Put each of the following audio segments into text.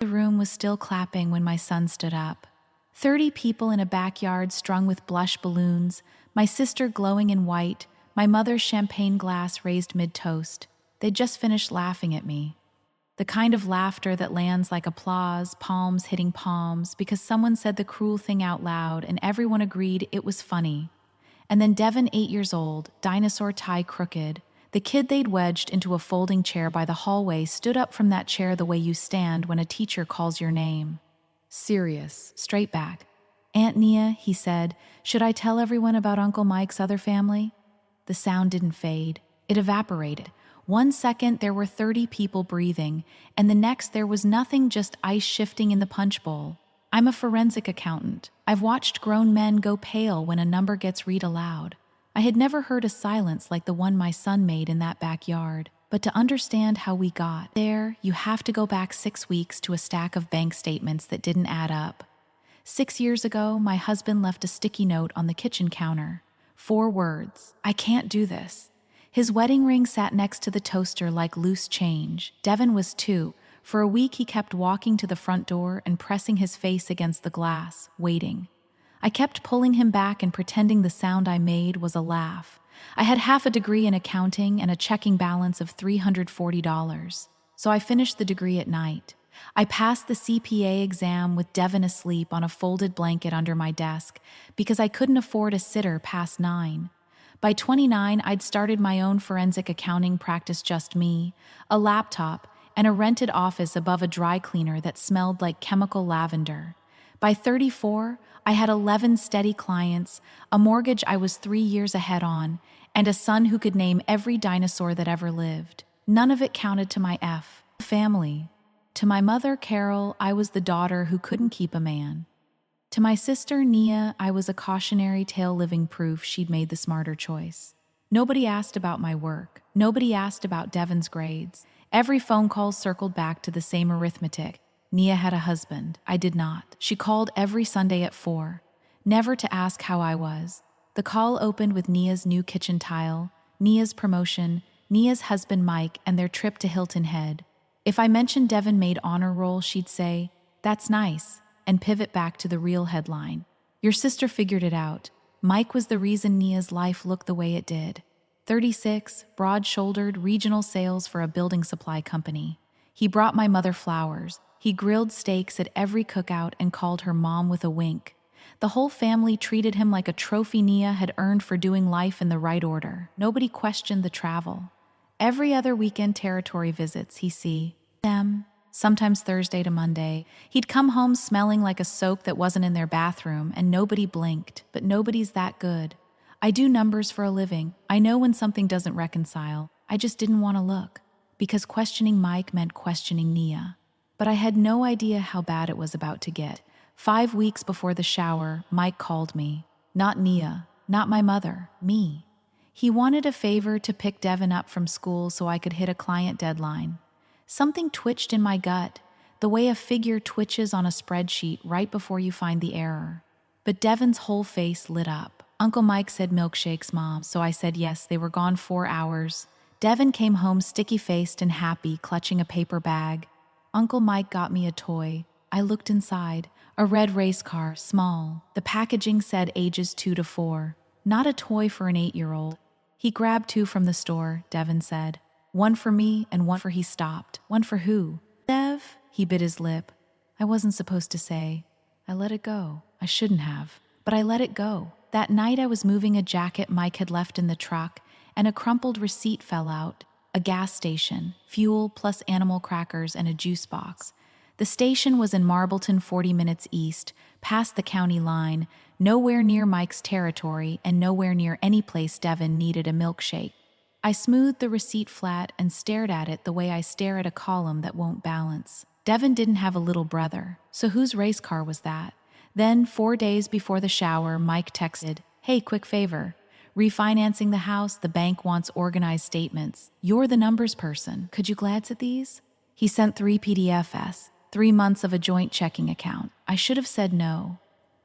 The room was still clapping when my son stood up. 30 people in a backyard strung with blush balloons, my sister glowing in white, my mother's champagne glass raised mid-toast. They'd just finished laughing at me. The kind of laughter that lands like applause, palms hitting palms, because someone said the cruel thing out loud and everyone agreed it was funny. And then Devin, 8 years old, dinosaur tie crooked, the kid they'd wedged into a folding chair by the hallway, stood up from that chair the way you stand when a teacher calls your name. Serious, straight back. "Aunt Nia," he said, "should I tell everyone about Uncle Mike's other family?" The sound didn't fade. It evaporated. 1 second there were 30 people breathing, and the next there was nothing, just ice shifting in the punch bowl. I'm a forensic accountant. I've watched grown men go pale when a number gets read aloud. I had never heard a silence like the one my son made in that backyard. But to understand how we got there, you have to go back 6 weeks to a stack of bank statements that didn't add up. 6 years ago, my husband left a sticky note on the kitchen counter. 4 words: "I can't do this." His wedding ring sat next to the toaster like loose change. Devin was 2. For a week he kept walking to the front door and pressing his face against the glass, waiting. I kept pulling him back and pretending the sound I made was a laugh. I had half a degree in accounting and a checking balance of $340. So I finished the degree at night. I passed the CPA exam with Devin asleep on a folded blanket under my desk because I couldn't afford a sitter past 9. By 29, I'd started my own forensic accounting practice, just me, a laptop, and a rented office above a dry cleaner that smelled like chemical lavender. By 34, I had 11 steady clients, a mortgage I was 3 years ahead on, and a son who could name every dinosaur that ever lived. None of it counted to my family. To my mother, Carol, I was the daughter who couldn't keep a man. To my sister, Nia, I was a cautionary tale, living proof she'd made the smarter choice. Nobody asked about my work. Nobody asked about Devin's grades. Every phone call circled back to the same arithmetic. Nia had a husband. I did not. She called every Sunday at 4, never to ask how I was. The call opened with Nia's new kitchen tile, Nia's promotion, Nia's husband Mike, and their trip to Hilton Head. If I mentioned Devin made honor roll, she'd say, "That's nice," and pivot back to the real headline. "Your sister figured it out. Mike was the reason Nia's life looked the way it did." 36, broad-shouldered, regional sales for a building supply company. He brought my mother flowers. He grilled steaks at every cookout and called her mom with a wink. The whole family treated him like a trophy Nia had earned for doing life in the right order. Nobody questioned the travel. Every other weekend territory visits, he see them, sometimes Thursday to Monday. He'd come home smelling like a soap that wasn't in their bathroom, and nobody blinked. But nobody's that good. I do numbers for a living. I know when something doesn't reconcile. I just didn't want to look, because questioning Mike meant questioning Nia. But I had no idea how bad it was about to get. 5 weeks before the shower, Mike called me. Not Nia, not my mother, me. He wanted a favor to pick Devin up from school so I could hit a client deadline. Something twitched in my gut, the way a figure twitches on a spreadsheet right before you find the error. But Devin's whole face lit up. Uncle Mike said milkshakes, Mom, so I said yes. They were gone 4 hours. Devin came home sticky-faced and happy, clutching a paper bag. Uncle Mike got me a toy. I looked inside. A red race car, small. The packaging said ages 2 to 4. Not a toy for an 8-year-old. He grabbed 2 from the store, Devin said. "One for me and one for..." He stopped. "One for who?" "Dev," he bit his lip. I wasn't supposed to say. I let it go. I shouldn't have. But I let it go. That night I was moving a jacket Mike had left in the truck, and a crumpled receipt fell out. A gas station, fuel plus animal crackers and a juice box. The station was in Marbleton, 40 minutes east, past the county line, nowhere near Mike's territory and nowhere near any place Devin needed a milkshake. I smoothed the receipt flat and stared at it the way I stare at a column that won't balance. Devin didn't have a little brother, so whose race car was that? Then, 4 days before the shower, Mike texted, "Hey, quick favor. Refinancing the house, the bank wants organized statements. You're the numbers person. Could you glance at these?" He sent 3 PDFs, 3 months of a joint checking account. I should have said no.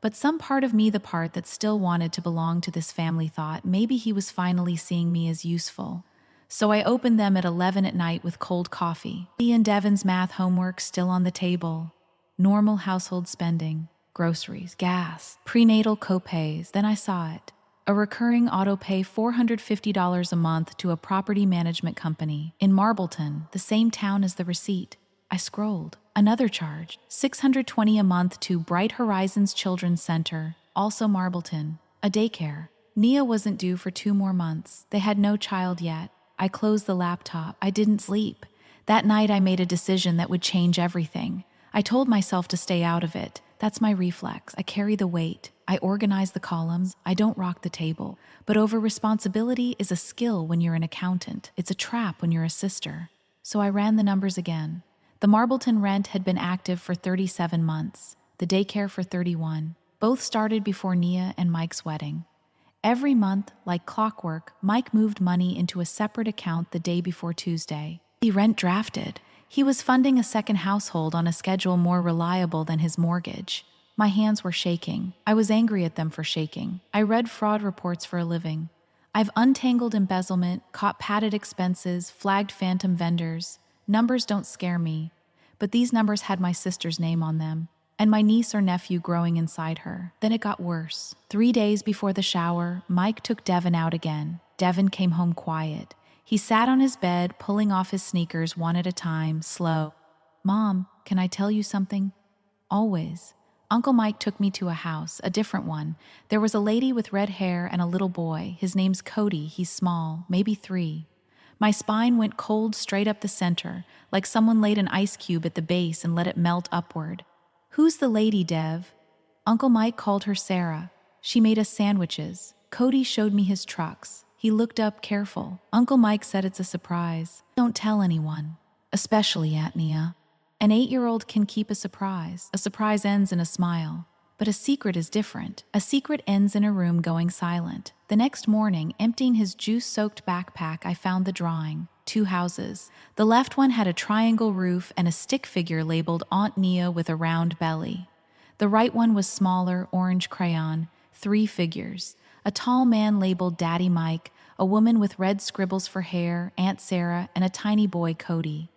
But some part of me, the part that still wanted to belong to this family, thought maybe he was finally seeing me as useful. So I opened them at 11 at night with cold coffee. Lee and Devin's math homework still on the table. Normal household spending, groceries, gas, prenatal copays. Then I saw it. A recurring auto-pay $450 a month to a property management company in Marbleton, the same town as the receipt. I scrolled. Another charge, $620 a month to Bright Horizons Children's Center, also Marbleton, a daycare. Nia wasn't due for 2 more months. They had no child yet. I closed the laptop. I didn't sleep. That night I made a decision that would change everything. I told myself to stay out of it. That's my reflex. I carry the weight. I organize the columns. I don't rock the table. But over-responsibility is a skill when you're an accountant. It's a trap when you're a sister. So I ran the numbers again. The Marbleton rent had been active for 37 months. The daycare for 31. Both started before Nia and Mike's wedding. Every month, like clockwork, Mike moved money into a separate account the day before Tuesday. The rent drafted. He was funding a second household on a schedule more reliable than his mortgage. My hands were shaking. I was angry at them for shaking. I read fraud reports for a living. I've untangled embezzlement, caught padded expenses, flagged phantom vendors. Numbers don't scare me. But these numbers had my sister's name on them, and my niece or nephew growing inside her. Then it got worse. 3 days before the shower, Mike took Devin out again. Devin came home quiet. He sat on his bed, pulling off his sneakers one at a time, slow. "Mom, can I tell you something?" "Always." Uncle Mike took me to a house, a different one. There was a lady with red hair and a little boy. His name's Cody. He's small, maybe 3. My spine went cold straight up the center, like someone laid an ice cube at the base and let it melt upward. "Who's the lady, Dev?" Uncle Mike called her Sarah. "She made us sandwiches." Cody showed me his trucks. He looked up, careful. Uncle Mike said it's a surprise. "Don't tell anyone, especially Aunt Nia." An 8-year-old can keep a surprise. A surprise ends in a smile. But a secret is different. A secret ends in a room going silent. The next morning, emptying his juice-soaked backpack, I found the drawing. 2 houses. The left one had a triangle roof and a stick figure labeled Aunt Nia with a round belly. The right one was smaller, orange crayon, 3 figures. A tall man labeled Daddy Mike, a woman with red scribbles for hair, Aunt Sarah, and a tiny boy, Cody.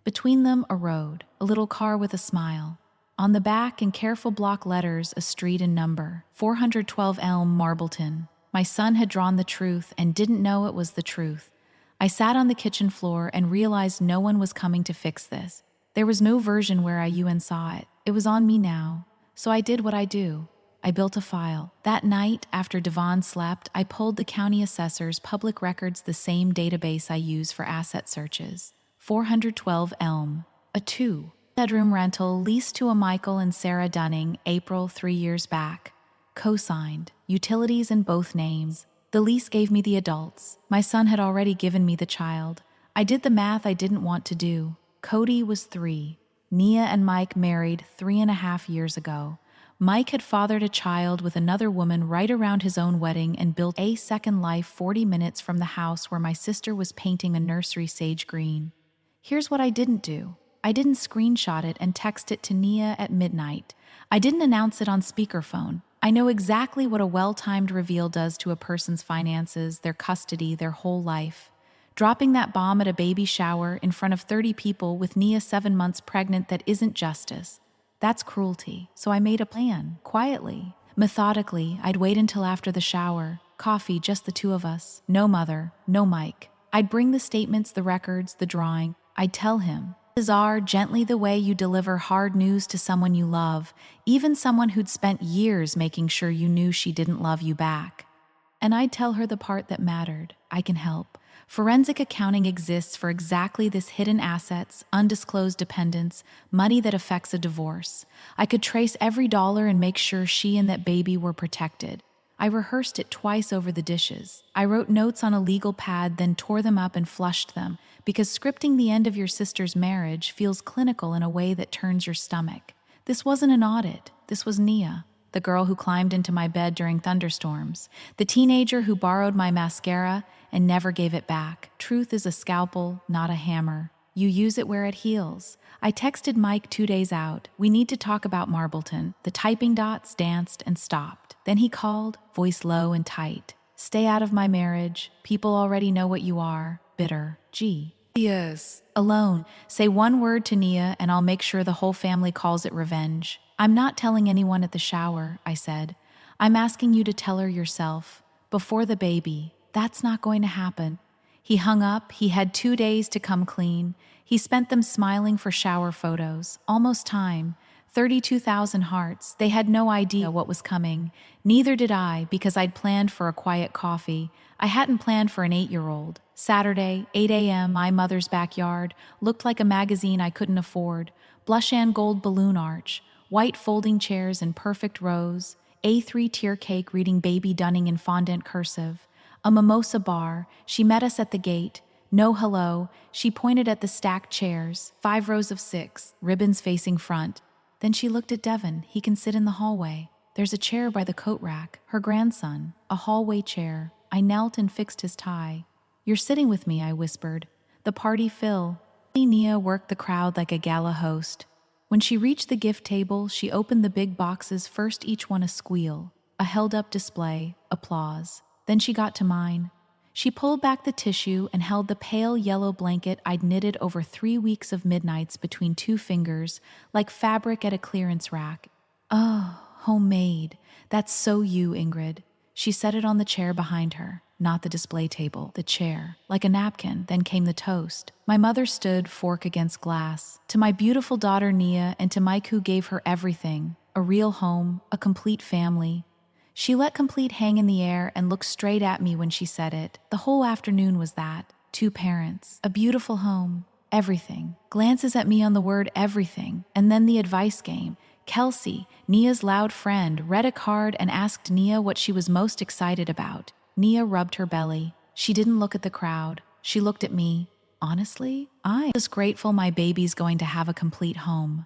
Between them, a road, a little car with a smile. On the back, in careful block letters, a street and number, 412 Elm, Marbleton. My son had drawn the truth and didn't know it was the truth. I sat on the kitchen floor and realized no one was coming to fix this. There was no version where I saw it. It was on me now. So I did what I do. I built a file. That night, after Devon slept, I pulled the county assessor's public records, the same database I use for asset searches. 412 Elm, a 2-bedroom rental leased to a Michael and Sarah Dunning, April 3 years back. Co-signed, utilities in both names. The lease gave me the adults. My son had already given me the child. I did the math I didn't want to do. Cody was 3. Nia and Mike married 3.5 years ago. Mike had fathered a child with another woman right around his own wedding and built a second life 40 minutes from the house where my sister was painting a nursery sage green. Here's what I didn't do. I didn't screenshot it and text it to Nia at midnight. I didn't announce it on speakerphone. I know exactly what a well-timed reveal does to a person's finances, their custody, their whole life. Dropping that bomb at a baby shower in front of 30 people with Nia 7 months pregnant, that isn't justice. That's cruelty. So I made a plan, quietly. Methodically, I'd wait until after the shower. Coffee, just the 2 of us. No mother, no Mike. I'd bring the statements, the records, the drawing. I'd tell him. Bizarre, gently, the way you deliver hard news to someone you love, even someone who'd spent years making sure you knew she didn't love you back. And I'd tell her the part that mattered. I can help. Forensic accounting exists for exactly this: hidden assets, undisclosed dependents, money that affects a divorce. I could trace every dollar and make sure she and that baby were protected. I rehearsed it twice over the dishes. I wrote notes on a legal pad, then tore them up and flushed them, because scripting the end of your sister's marriage feels clinical in a way that turns your stomach. This wasn't an audit. This was Nia, the girl who climbed into my bed during thunderstorms, the teenager who borrowed my mascara and never gave it back. Truth is a scalpel, not a hammer. You use it where it heals. I texted Mike 2 days out. "We need to talk about Marbleton." The typing dots danced and stopped. Then he called, voice low and tight. Stay out of my marriage. People already know what you are. Bitter. G. Yes. Alone. Say one word to Nia and I'll make sure the whole family calls it revenge. I'm not telling anyone at the shower, I said. I'm asking you to tell her yourself. Before the baby. That's not going to happen. He hung up. He had 2 days to come clean. He spent them smiling for shower photos. Almost time. 32,000 hearts. They had no idea what was coming. Neither did I, because I'd planned for a quiet coffee. I hadn't planned for an 8-year-old. Saturday, 8 a.m., my mother's backyard, looked like a magazine I couldn't afford. Blush and gold balloon arch, white folding chairs in perfect rows, A3 tier cake reading Baby Dunning in fondant cursive. A mimosa bar. She met us at the gate. No hello. She pointed at the stacked chairs, 5 rows of 6, ribbons facing front. Then she looked at Devin. He can sit in the hallway. There's a chair by the coat rack. Her grandson. A hallway chair. I knelt and fixed his tie. You're sitting with me, I whispered. The party fill. Nia worked the crowd like a gala host. When she reached the gift table, she opened the big boxes, first each one a squeal. A held-up display. Applause. Then she got to mine. She pulled back the tissue and held the pale yellow blanket I'd knitted over 3 weeks of midnights between 2 fingers, like fabric at a clearance rack. Oh, homemade. That's so you, Ingrid. She set it on the chair behind her, not the display table, the chair. Like a napkin, then came the toast. My mother stood, fork against glass. To my beautiful daughter Nia and to Mike, who gave her everything. A real home, a complete family. She let complete hang in the air and looked straight at me when she said it. The whole afternoon was that. 2 parents, a beautiful home, everything. Glances at me on the word everything, and then the advice game. Kelsey, Nia's loud friend, read a card and asked Nia what she was most excited about. Nia rubbed her belly. She didn't look at the crowd. She looked at me. Honestly, I'm just grateful my baby's going to have a complete home.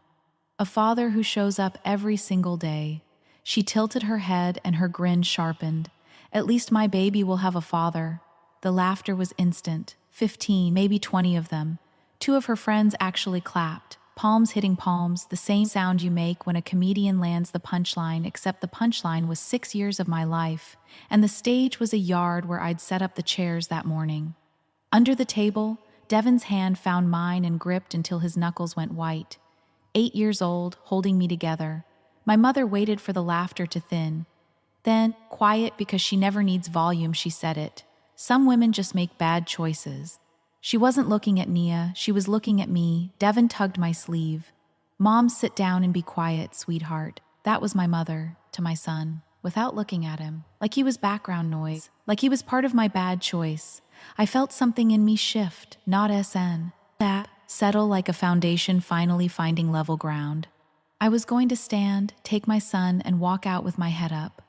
A father who shows up every single day. She tilted her head and her grin sharpened. At least my baby will have a father. The laughter was instant. 15, maybe 20 of them. 2 of her friends actually clapped. Palms hitting palms, the same sound you make when a comedian lands the punchline, except the punchline was 6 years of my life, and the stage was a yard where I'd set up the chairs that morning. Under the table, Devin's hand found mine and gripped until his knuckles went white. 8 years old, holding me together. My mother waited for the laughter to thin. Then, quiet because she never needs volume, she said it. Some women just make bad choices. She wasn't looking at Nia, she was looking at me. Devin tugged my sleeve. Mom, sit down and be quiet, sweetheart. That was my mother, to my son, without looking at him. Like he was background noise, like he was part of my bad choice. I felt something in me shift, not SN. That, settle like a foundation finally finding level ground. I was going to stand, take my son, and walk out with my head up.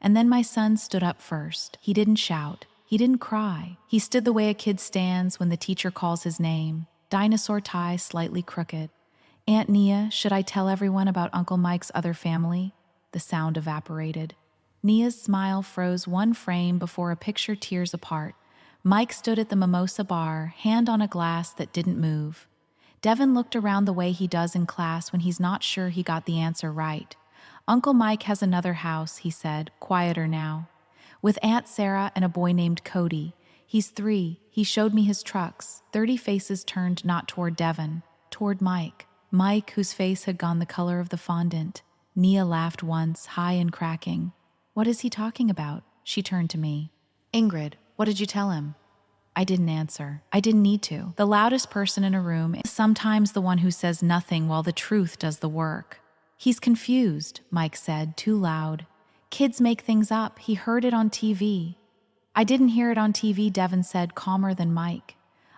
And then my son stood up first. He didn't shout. He didn't cry. He stood the way a kid stands when the teacher calls his name. Dinosaur tie slightly crooked. Aunt Nia, should I tell everyone about Uncle Mike's other family? The sound evaporated. Nia's smile froze 1 frame before a picture tears apart. Mike stood at the mimosa bar, hand on a glass that didn't move. Devin looked around the way he does in class when he's not sure he got the answer right. Uncle Mike has another house, he said, quieter now. With Aunt Sarah and a boy named Cody. He's 3. He showed me his trucks. 30 faces turned not toward Devin, toward Mike. Mike, whose face had gone the color of the fondant. Nia laughed once, high and cracking. What is he talking about? She turned to me. Ingrid, what did you tell him? I didn't answer. I didn't need to. The loudest person in a room is sometimes the one who says nothing while the truth does the work. He's confused, Mike said, too loud. Kids make things up. He heard it on TV. I didn't hear it on TV, Devin said, calmer than Mike.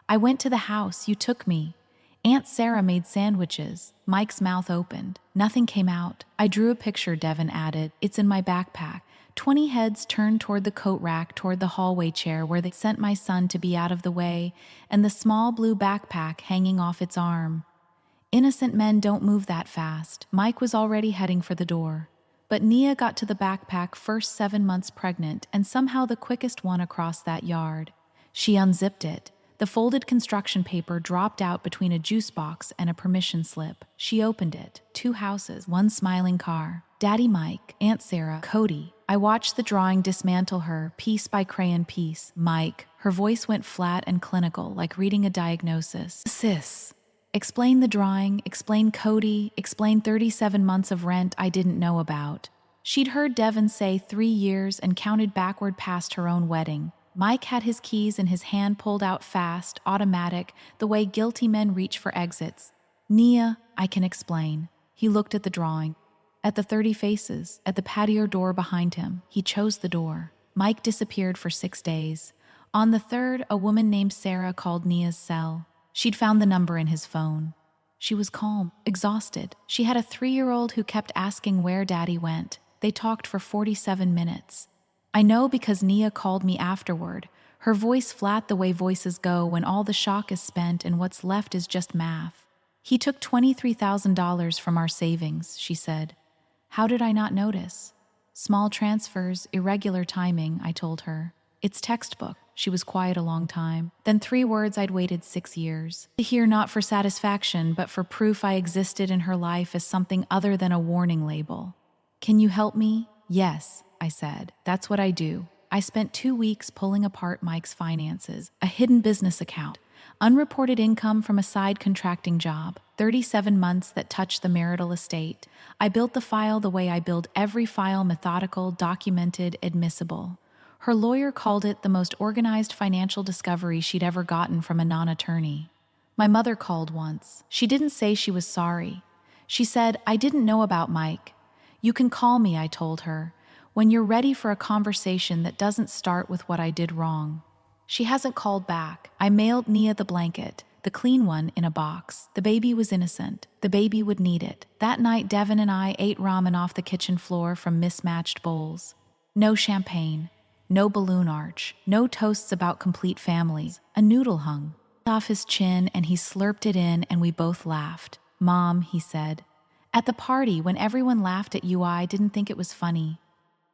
I went to the house. You took me. Aunt Sarah made sandwiches. Mike's mouth opened. Nothing came out. I drew a picture, Devin added. It's in my backpack. 20 heads turned toward the coat rack, toward the hallway chair where they sent my son to be out of the way, and the small blue backpack hanging off its arm. Innocent men don't move that fast. Mike was already heading for the door. But Nia got to the backpack first, 7 months pregnant, and somehow the quickest one across that yard. She unzipped it. The folded construction paper dropped out between a juice box and a permission slip. She opened it. 2 houses, 1 smiling car. Daddy Mike, Aunt Sarah, Cody. I watched the drawing dismantle her, piece by crayon piece. Mike, her voice went flat and clinical, like reading a diagnosis. Sis. Explain the drawing, explain Cody, explain 37 months of rent I didn't know about. She'd heard Devon say 3 years and counted backward past her own wedding. Mike had his keys in his hand, pulled out fast, automatic, the way guilty men reach for exits. Nia, I can explain. He looked at the drawing, at the 30 faces, at the patio door behind him. He chose the door. Mike disappeared for 6 days. On the third, a woman named Sarah called Nia's cell. She'd found the number in his phone. She was calm, exhausted. She had a 3-year-old who kept asking where Daddy went. They talked for 47 minutes. I know because Nia called me afterward, her voice flat the way voices go when all the shock is spent and what's left is just math. He took $23,000 from our savings, she said. How did I not notice? Small transfers, irregular timing, I told her. It's textbook. She was quiet a long time. Then 3 words I'd waited 6 years to hear, not for satisfaction, but for proof I existed in her life as something other than a warning label. Can you help me? Yes, I said. That's what I do. I spent 2 weeks pulling apart Mike's finances, a hidden business account, unreported income from a side contracting job, 37 months that touched the marital estate. I built the file the way I build every file: methodical, documented, admissible. Her lawyer called it the most organized financial discovery she'd ever gotten from a non-attorney. My mother called once. She didn't say she was sorry. She said, I didn't know about Mike. You can call me, I told her, when you're ready for a conversation that doesn't start with what I did wrong. She hasn't called back. I mailed Nia the blanket, the clean one, in a box. The baby was innocent. The baby would need it. That night, Devon and I ate ramen off the kitchen floor from mismatched bowls. No champagne. No balloon arch, no toasts about complete families. A noodle hung off his chin and he slurped it in and we both laughed. Mom, he said. At the party, when everyone laughed at you, I didn't think it was funny.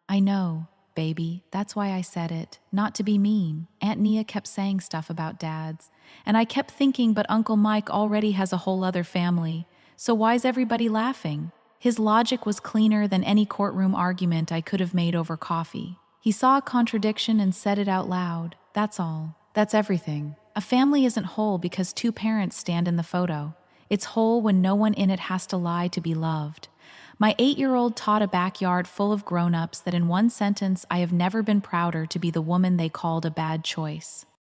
I know, baby, that's why I said it, not to be mean. Aunt Nia kept saying stuff about dads, and I kept thinking, but Uncle Mike already has a whole other family, so why's everybody laughing? His logic was cleaner than any courtroom argument I could have made over coffee. He saw a contradiction and said it out loud. That's all. That's everything. A family isn't whole because 2 parents stand in the photo. It's whole when no one in it has to lie to be loved. My 8-year-old taught a backyard full of grown-ups that in one sentence I have never been prouder to be the woman they called a bad choice.